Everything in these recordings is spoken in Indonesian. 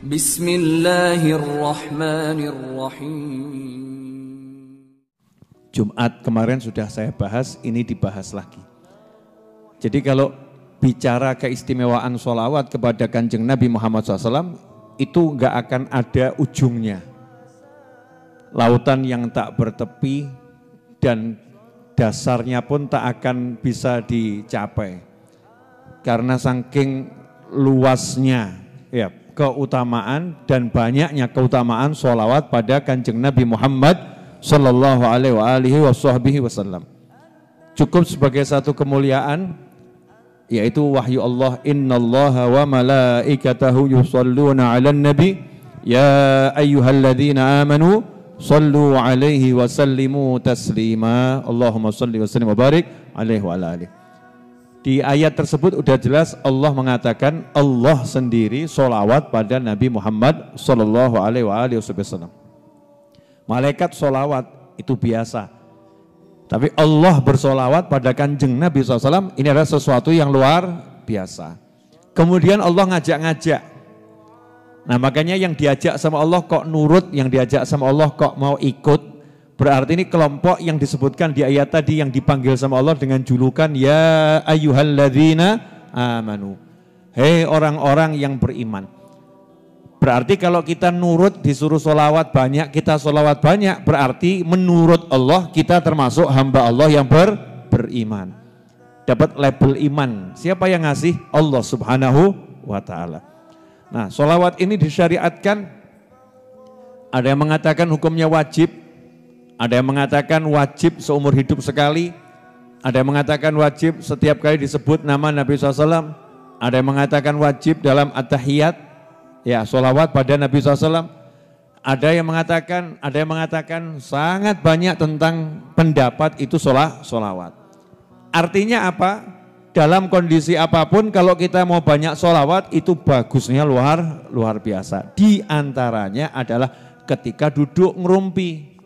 Bismillahirrahmanirrahim. Jumat kemarin sudah saya bahas, ini dibahas lagi. Jadi kalau bicara keistimewaan sholawat kepada Kanjeng Nabi Muhammad SAW, itu nggak akan ada ujungnya. Lautan yang tak bertepi dan dasarnya pun tak akan bisa dicapai. Karena saking luasnya ya keutamaan dan banyaknya keutamaan sholawat pada Kanjeng Nabi Muhammad sallallahu alaihi wasallam. Cukup sebagai satu kemuliaan, yaitu wahyu Allah, innallaha wa malaikatahu yusholluna 'alan nabi ya ayyuhalladzina amanu shallu 'alaihi wa sallimu taslima. Allahumma shalli wa sallim wa barik 'alaihi wa ala alihi. Di ayat tersebut udah jelas Allah mengatakan Allah sendiri sholawat pada Nabi Muhammad sallallahu alaihi wasallam. Malaikat sholawat itu biasa. Tapi Allah bersolawat pada Kanjeng Nabi SAW, ini adalah sesuatu yang luar biasa. Kemudian Allah ngajak-ngajak. Nah makanya yang diajak sama Allah kok nurut, yang diajak sama Allah kok mau ikut. Berarti ini kelompok yang disebutkan di ayat tadi yang dipanggil sama Allah dengan julukan ya ayyuhalladzina amanu. Hei orang-orang yang beriman. Berarti kalau kita nurut disuruh sholawat banyak, kita sholawat banyak, berarti menurut Allah kita termasuk hamba Allah yang beriman. Dapat label iman. Siapa yang ngasih? Allah subhanahu wa ta'ala. Nah sholawat ini disyariatkan, ada yang mengatakan hukumnya wajib, ada yang mengatakan wajib seumur hidup sekali, ada yang mengatakan wajib setiap kali disebut nama Nabi SAW, ada yang mengatakan wajib dalam at-tahiyat, ya sholawat pada Nabi SAW. Ada yang mengatakan sangat banyak tentang pendapat itu sholawat. Artinya apa? Dalam kondisi apapun kalau kita mau banyak sholawat itu bagusnya luar biasa. Di antaranya adalah ketika duduk ngerumpi.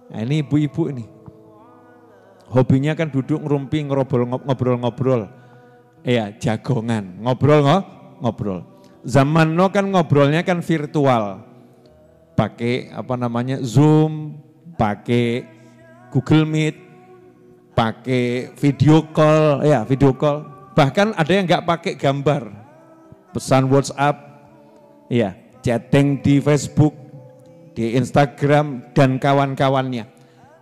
Nah ini ibu-ibu ini, hobinya kan duduk ngerumpi, ngobrol-ngobrol. Iya, jagongan, ngobrol. Zaman no kan ngobrolnya kan virtual. Pakai Zoom, pakai Google Meet, pakai video call. Bahkan ada yang nggak pakai gambar. Pesan WhatsApp, ya, chatting di Facebook, di Instagram dan kawan-kawannya.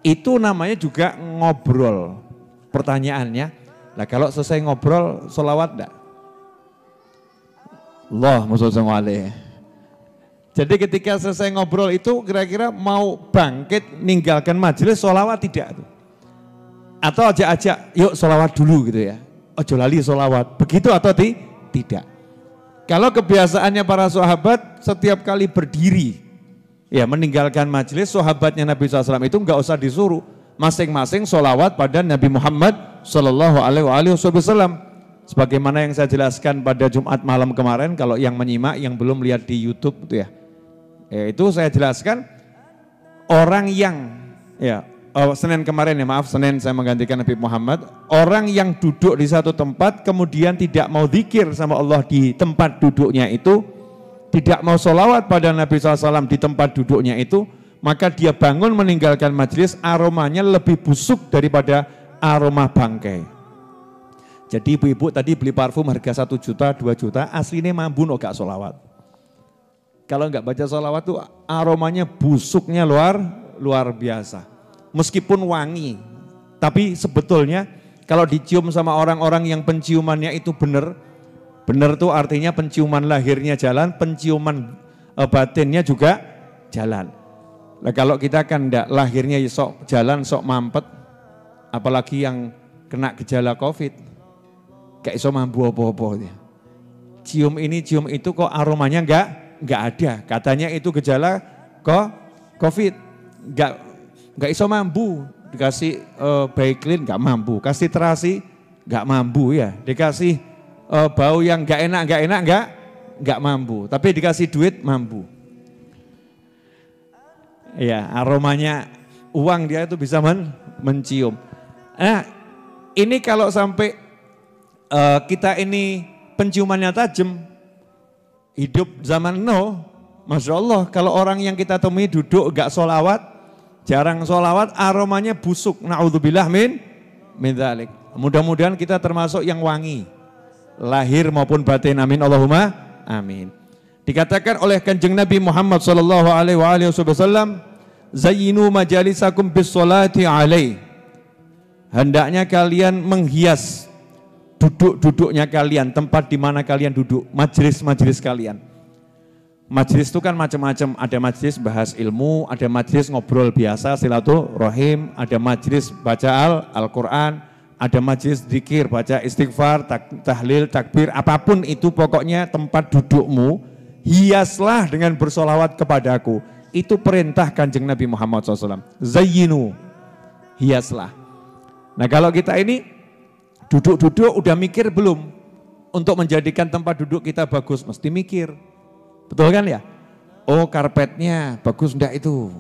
Itu namanya juga ngobrol. Pertanyaannya, nah kalau selesai ngobrol sholawat enggak? Allahumma sholli alaihi. Jadi ketika selesai ngobrol itu kira-kira mau bangkit ninggalkan majelis sholawat tidak? Atau ajak-ajak yuk sholawat dulu gitu ya. Ojo lali sholawat. Begitu atau tidak? Kalau kebiasaannya para sahabat setiap kali berdiri ya meninggalkan majelis, sahabatnya Nabi SAW itu enggak usah disuruh, masing-masing sholawat pada Nabi Muhammad sallallahu alaihi wasallam. Sebagaimana yang saya jelaskan pada Jumat malam kemarin, kalau yang menyimak, yang belum lihat di YouTube itu ya, itu saya jelaskan orang yang Senin kemarin ya maaf, Senin saya menggantikan Nabi Muhammad, orang yang duduk di satu tempat kemudian tidak mau zikir sama Allah di tempat duduknya itu, tidak mau sholawat pada Nabi SAW di tempat duduknya itu, maka dia bangun meninggalkan majelis, aromanya lebih busuk daripada aroma bangkai. Jadi ibu-ibu tadi beli parfum harga 1 juta, 2 juta, aslinya mampu gak sholawat. Kalau nggak baca sholawat tuh aromanya busuknya luar biasa. Meskipun wangi, tapi sebetulnya kalau dicium sama orang-orang yang penciumannya itu benar tuh artinya penciuman lahirnya jalan, penciuman batinnya juga jalan. Nah, kalau kita kan enggak, lahirnya sok jalan, sok mampet, apalagi yang kena gejala COVID, gak iso mampu apa-apa. Cium ini, cium itu kok aromanya enggak ada. Katanya itu gejala COVID, enggak iso mampu. Dikasih Baiklin enggak mampu, kasih terasi enggak mampu ya, dikasih bau yang enggak enak mampu, tapi dikasih duit mampu. Ya, aromanya uang dia itu bisa mencium. Nah, ini kalau sampai kita ini penciumannya tajam, hidup zaman Nuh, Masya Allah, kalau orang yang kita temui duduk gak sholawat, jarang sholawat, aromanya busuk. Na'udzubillah min dzalik. Mudah-mudahan kita termasuk yang wangi, lahir maupun batin. Amin, Allahumma amin. Dikatakan oleh Kanjeng Nabi Muhammad sallallahu alaihi wasallam, zayyinu majalisakum bis sholati alaih. Hendaknya kalian menghias duduk-duduknya kalian, tempat di mana kalian duduk, majelis-majelis kalian. Majelis itu kan macam-macam, ada majelis bahas ilmu, ada majelis ngobrol biasa, silaturahim, ada majelis baca Al-Quran, ada majelis zikir, baca istighfar, tahlil, takbir, apapun itu pokoknya tempat dudukmu, hiaslah dengan bersolawat kepadaku. Itu perintah Kanjeng Nabi Muhammad SAW. Zayyinu, hiaslah. Nah kalau kita ini duduk-duduk udah mikir belum untuk menjadikan tempat duduk kita bagus? Mesti mikir, betul kan ya? Oh karpetnya bagus enggak itu?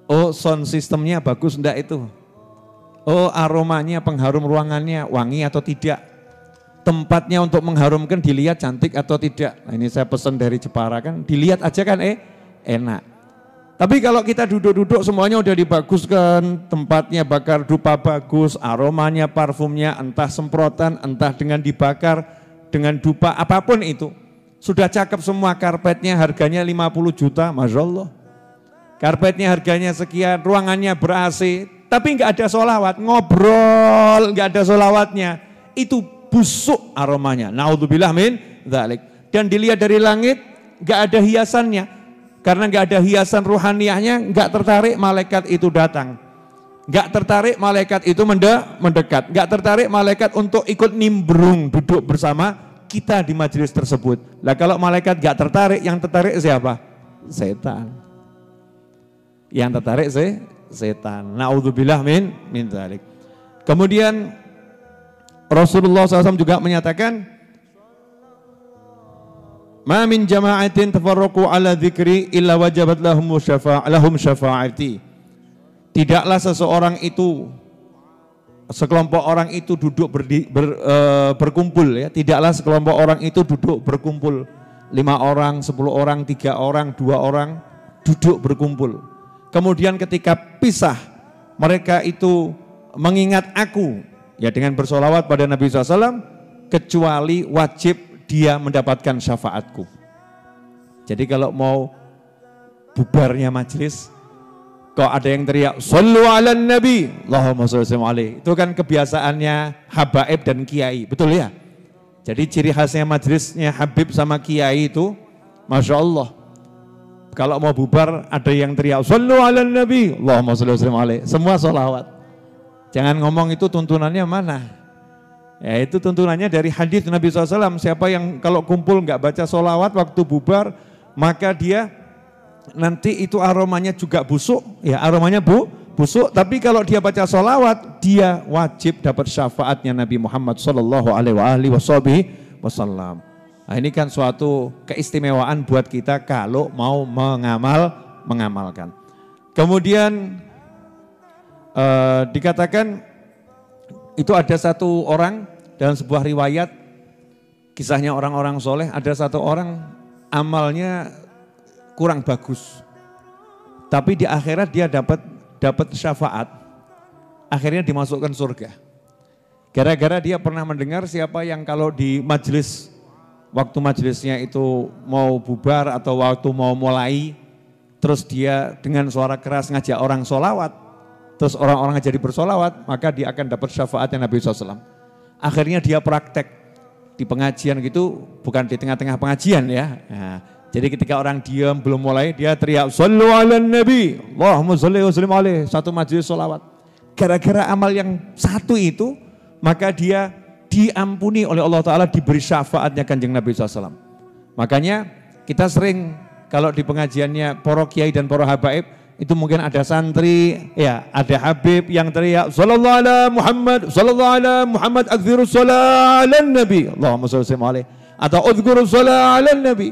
Oh sound systemnya bagus enggak itu? Oh aromanya, pengharum ruangannya wangi atau tidak? Tempatnya untuk mengharumkan dilihat cantik atau tidak? Nah ini saya pesan dari Jepara kan, dilihat aja kan enak. Tapi kalau kita duduk-duduk semuanya udah dibaguskan, tempatnya bakar dupa bagus, aromanya, parfumnya, entah semprotan, entah dengan dibakar, dengan dupa, apapun itu. Sudah cakep semua, karpetnya harganya 50 juta, Masya Allah. Karpetnya harganya sekian, ruangannya ber-AC, tapi nggak ada sholawat, ngobrol, nggak ada sholawatnya. Itu busuk aromanya, na'udzubillah min dzalik. Dan dilihat dari langit, nggak ada hiasannya. Karena nggak ada hiasan ruhaniyahnya, nggak tertarik malaikat itu datang. Nggak tertarik malaikat itu mendekat. Nggak tertarik malaikat untuk ikut nimbrung duduk bersama kita di majelis tersebut. Lah kalau malaikat nggak tertarik, yang tertarik siapa? Setan. Yang tertarik setan. Na'udzubillah min dzalik. Kemudian Rasulullah SAW juga menyatakan, ma min jama'atin tafarraqu ala dzikri illa wajabat lahum syafa'ati. Tidaklah seseorang itu, sekelompok orang itu duduk berkumpul ya, tidaklah sekelompok orang itu duduk berkumpul, 5 orang, 10 orang, 3 orang, 2 orang duduk berkumpul. Kemudian ketika pisah, mereka itu mengingat aku ya dengan bersolawat pada Nabi SAW, kecuali wajib dia mendapatkan syafaatku. Jadi kalau mau bubarnya majelis, kok ada yang teriak shollu ala nabi Allahumma sholli alaihi, itu kan kebiasaannya habaib dan kiai, betul ya? Jadi ciri khasnya majelisnya habib sama kiai itu, Masya Allah, kalau mau bubar ada yang teriak shollu ala nabi Allahumma sholli alaihi, semua sholawat. Jangan ngomong itu tuntunannya mana. Ya itu tuntunannya dari hadis Nabi SAW, siapa yang kalau kumpul nggak baca sholawat waktu bubar, maka dia nanti itu aromanya juga busuk, ya aromanya busuk, tapi kalau dia baca sholawat, dia wajib dapat syafaatnya Nabi Muhammad Sallallahu Alaihi Wasallam. Nah ini kan suatu keistimewaan buat kita kalau mau mengamalkan. Kemudian dikatakan, itu ada satu orang dalam sebuah riwayat, kisahnya orang-orang soleh, ada satu orang amalnya kurang bagus, tapi di akhirat dia dapat syafaat, akhirnya dimasukkan surga. Gara-gara dia pernah mendengar siapa yang kalau di majelis, waktu majelisnya itu mau bubar atau waktu mau mulai, terus dia dengan suara keras ngajak orang sholawat, terus orang-orang jadi bersolawat, maka dia akan dapat syafaatnya Nabi SAW. Akhirnya dia praktek di pengajian gitu, bukan di tengah-tengah pengajian ya. Nah, jadi ketika orang diam belum mulai, dia teriak shollu ala nabi Allahumma sholli alaihi, satu majelis solawat. Gara-gara amal yang satu itu, maka dia diampuni oleh Allah Ta'ala, diberi syafaatnya Kanjeng Nabi SAW. Makanya kita sering kalau di pengajiannya para kiai dan para habaib, itu mungkin ada santri, ya ada habib yang teriak sallallahu ala Muhammad aktsiru shalah ala nabi Allahumma shalli alaihi, atau udzkuru shalah ala nabi.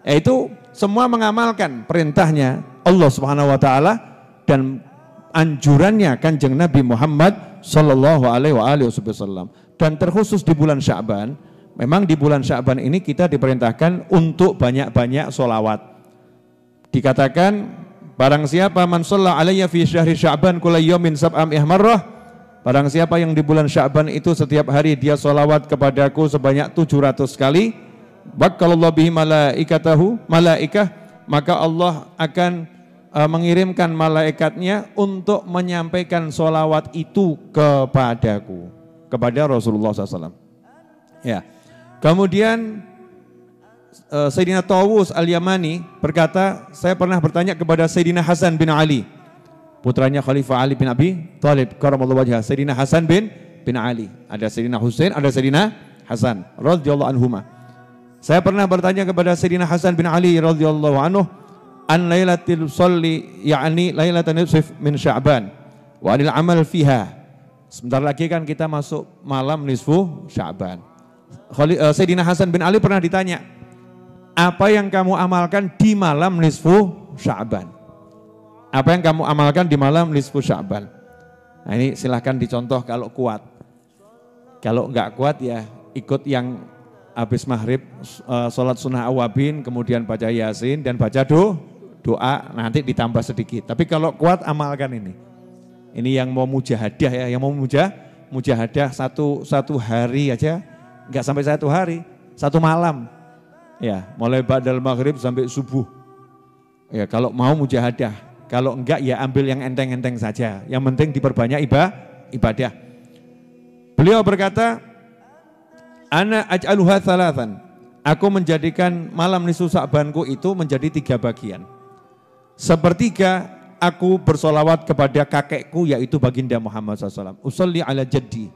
Itu semua mengamalkan perintahnya Allah Subhanahu wa taala dan anjurannya Kanjeng Nabi Muhammad sallallahu alaihi wasallam. Dan terkhusus di bulan Sya'ban, Memang di bulan Sya'ban ini kita diperintahkan untuk banyak-banyak sholawat. Dikatakan, barang siapa man shalla alayya fi syahri Sya'ban kulla yawmin sab'ami'ah marrah, barang siapa yang di bulan Sya'ban itu setiap hari dia sholawat kepadaku sebanyak 700 kali, wakalallahu bihi malaikah, maka Allah akan mengirimkan malaikatnya untuk menyampaikan sholawat itu kepadaku, kepada Rasulullah SAW. Ya. Kemudian Sayyidina Tawus Al-Yamani berkata, saya pernah bertanya kepada Sayyidina Hasan bin Ali, putranya Khalifah Ali bin Abi Thalib karamallahu wajhah. Sayyidina Hasan bin Ali, ada Sayyidina Husain, ada Sayyidina Hasan radhiyallahu anhuma. Saya pernah bertanya kepada Sayyidina Hasan bin Ali radhiyallahu anhu, an lailatul sholli, yakni lailatan nisf min Sya'ban wa anil amal fiha. Sebentar lagi kan kita masuk malam nisfu Sya'ban. Sayyidina Hasan bin Ali pernah ditanya, apa yang kamu amalkan di malam nisfu Sya'ban? Apa yang kamu amalkan di malam nisfu Sya'ban? Nah ini silahkan dicontoh kalau kuat. Kalau enggak kuat ya ikut yang habis maghrib sholat sunnah awabin, kemudian baca yasin dan baca doa, nanti ditambah sedikit. Tapi kalau kuat amalkan ini. Ini yang mau mujahadah ya, yang mau mujahadah satu hari aja, enggak sampai 1 hari, 1 malam. Ya, mulai ba'dal maghrib sampai subuh. Ya, kalau mau mujahadah, kalau enggak ya ambil yang enteng-enteng saja. Yang penting diperbanyak ibadah. Beliau berkata, ana aj'aluha thalathan. Aku menjadikan malam nisfu Sya'banku itu menjadi 3 bagian. Sepertiga aku bersolawat kepada kakekku yaitu baginda Muhammad SAW. Usolli ala jaddi.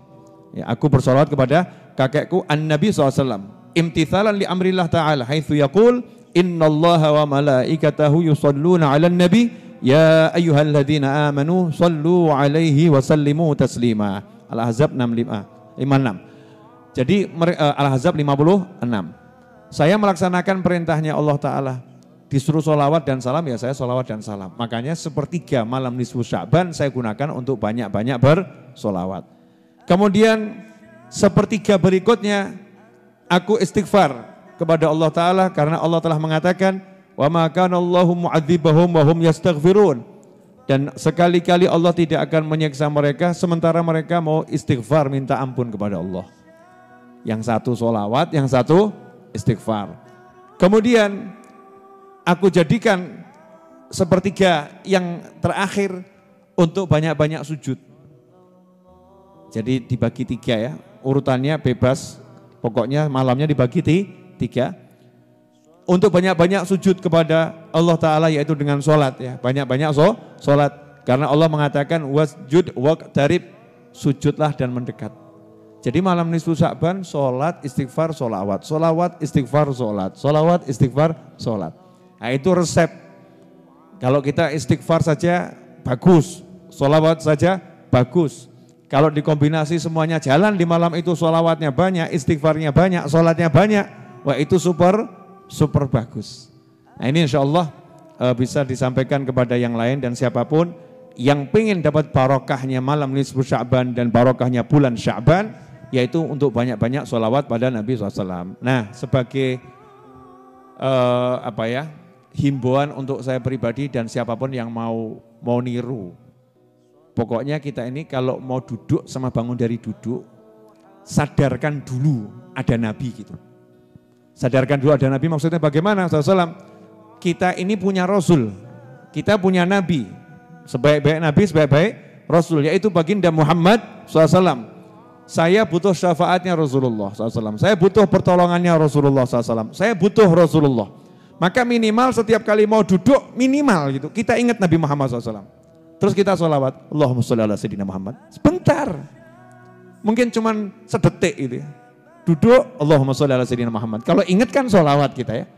Ya, aku bersolawat kepada kakekku an-Nabi SAW. Imtithalan li amrillah ta'ala haitsu yaqul innallaha wa malaikatahu yusholluna 'alan nabi ya ayyuhalladzina amanu shallu 'alaihi wa sallimu taslima. Al-Ahzab 56. Jadi Al-Ahzab 56. Saya melaksanakan perintahnya Allah Ta'ala. Disuruh sholawat dan salam ya saya sholawat dan salam. Makanya sepertiga malam nisfu Sya'ban saya gunakan untuk banyak-banyak bersolawat. Kemudian sepertiga berikutnya aku istighfar kepada Allah Ta'ala karena Allah telah mengatakan wa ma kana Allahu mu'adzibahum wa hum yastaghfirun, dan sekali-kali Allah tidak akan menyiksa mereka sementara mereka mau istighfar minta ampun kepada Allah. Yang satu sholawat, yang satu istighfar. Kemudian aku jadikan sepertiga yang terakhir untuk banyak-banyak sujud. Jadi dibagi 3 ya, urutannya bebas. Pokoknya malamnya dibagi 3 untuk banyak-banyak sujud kepada Allah Ta'ala yaitu dengan sholat ya. Banyak-banyak sholat karena Allah mengatakan wasjud waqtarib, sujudlah dan mendekat. Jadi malam nisfu Sya'ban sholat, istighfar, sholawat. Sholawat, istighfar, sholat. Sholawat, istighfar, sholat. Nah itu resep. Kalau kita istighfar saja bagus, sholawat saja bagus. Kalau dikombinasi semuanya jalan di malam itu, sholawatnya banyak, istighfarnya banyak, sholatnya banyak, wah itu super bagus. Nah ini insya Allah bisa disampaikan kepada yang lain dan siapapun yang pengen dapat barokahnya malam nisfu Sya'ban dan barokahnya bulan Sya'ban, yaitu untuk banyak-banyak sholawat pada Nabi SAW. Nah sebagai himbauan untuk saya pribadi dan siapapun yang mau niru. Pokoknya kita ini kalau mau duduk sama bangun dari duduk, sadarkan dulu ada Nabi gitu. Sadarkan dulu ada Nabi maksudnya bagaimana? SAW, kita ini punya Rasul, kita punya Nabi, sebaik-baik Nabi, sebaik-baik Rasul, yaitu baginda Muhammad SAW. Saya butuh syafaatnya Rasulullah SAW, saya butuh pertolongannya Rasulullah SAW, saya butuh Rasulullah. Maka minimal setiap kali mau duduk, minimal gitu, kita ingat Nabi Muhammad SAW. Terus kita sholawat, Allahumma sholli ala sayyidina Muhammad. Sebentar, mungkin cuman sedetik itu ya. Duduk, Allahumma sholli ala sayyidina Muhammad. Kalau ingatkan sholawat kita ya.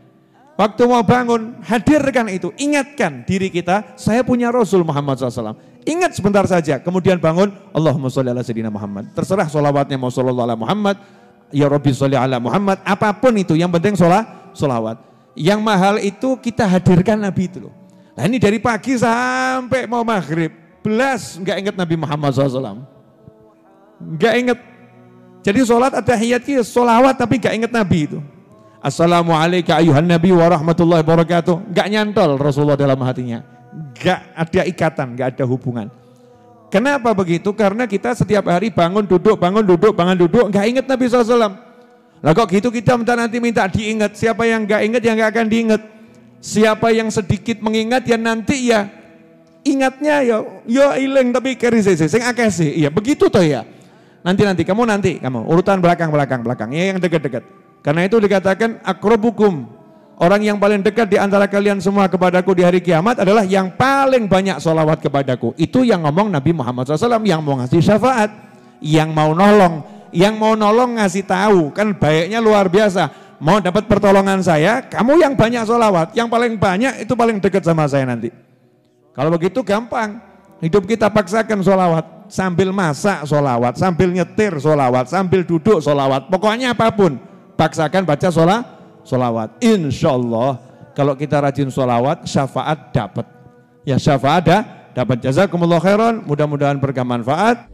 Waktu mau bangun, hadirkan itu. Ingatkan diri kita, saya punya Rasul Muhammad SAW. Ingat sebentar saja, kemudian bangun, Allahumma sholli ala sayyidina Muhammad. Terserah sholawatnya mau shollallahu ala Muhammad, ya Rabbi sholli ala Muhammad. Apapun itu, yang penting sholawat. Yang mahal itu kita hadirkan Nabi itu loh. Nah ini dari pagi sampai mau maghrib, belas nggak ingat Nabi Muhammad SAW, nggak ingat. Jadi sholat ada tahiyat, sholawat tapi gak inget Nabi itu. Assalamualaikum ayuhan Nabi wa rahmatullahi wabarakatuh. Gak nyantol Rasulullah dalam hatinya. Gak ada ikatan, gak ada hubungan. Kenapa begitu? Karena kita setiap hari bangun duduk, gak inget Nabi SAW. Lah kok gitu kita nanti minta diingat. Siapa yang gak inget, yang gak akan diingat. Siapa yang sedikit mengingat, ya nanti ya ingatnya ya ilang tapi keri sing akeh sih. Iya begitu toh ya. Nanti kamu urutan belakang ya yang dekat-dekat. Karena itu dikatakan akrobukum. Orang yang paling dekat di antara kalian semua kepadaku di hari kiamat adalah yang paling banyak sholawat kepadaku. Itu yang ngomong Nabi Muhammad SAW, yang mau ngasih syafaat, yang mau nolong ngasih tahu, kan baiknya luar biasa. Mau dapat pertolongan saya, kamu yang banyak sholawat, yang paling banyak itu paling dekat sama saya nanti. Kalau begitu gampang, hidup kita paksakan sholawat, sambil masak sholawat, sambil nyetir sholawat, sambil duduk sholawat, pokoknya apapun, paksakan baca sholawat. Insya Allah kalau kita rajin sholawat, syafaat dapat. Ya syafaat dapat. Jazakumullah khairan, mudah-mudahan berkah manfaat.